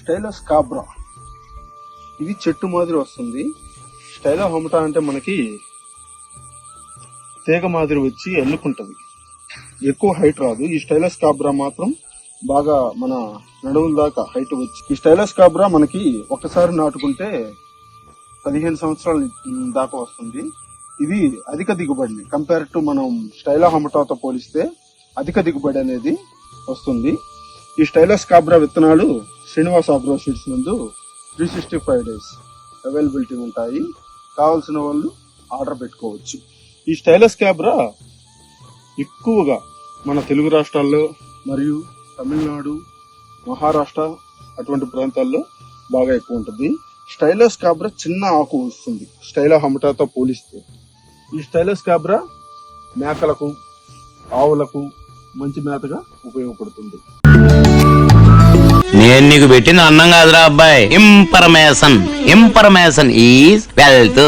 Stylus కాబ్రా. ఇది చెట్టు మాదిరి వస్తుంది. స్టైలో హమటా అంటే మనకి తీగ మాదిరి వచ్చి ఎన్నుకుంటది, ఎక్కువ హైట్ రాదు. ఈ స్టైలస్ కాబ్రా మాత్రం బాగా మన నడుముల దాకా హైట్ వచ్చి, ఈ స్టైలస్ కాబ్రా మనకి ఒక్కసారి నాటుకుంటే 15 సంవత్సరాల దాకా వస్తుంది. ఇది అధిక దిగుబడిని కంపేర్ టు మనం స్టైలో హమటాతో పోలిస్తే అధిక దిగుబడి అనేది వస్తుంది. ఈ స్టైలస్ కాబ్రా విత్తనాలు శ్రీనివాస్ అగ్రో సీడ్స్ నందు 365 days అవైలబిలిటీ ఉంటాయి. కావాల్సిన వాళ్ళు ఆర్డర్ పెట్టుకోవచ్చు. ఈ స్టైలస్ కాబ్రా ఎక్కువగా మన తెలుగు రాష్ట్రాల్లో మరియు తమిళనాడు, మహారాష్ట్ర అటువంటి ప్రాంతాల్లో బాగా ఎక్కువ ఉంటుంది. స్టైలస్ కాబ్రా చిన్న ఆకు వస్తుంది స్టైలో హమటాతో పోలిస్తే. ఈ స్టైలస్ కాబ్రా మేకలకు, ఆవులకు మంచి మేతగా ఉపయోగపడుతుంది. నేను నీకు పెట్టిన అన్నం కాదురా అబ్బాయి, ఇన్ఫర్మేషన్ ఈజ్ వెల్త్.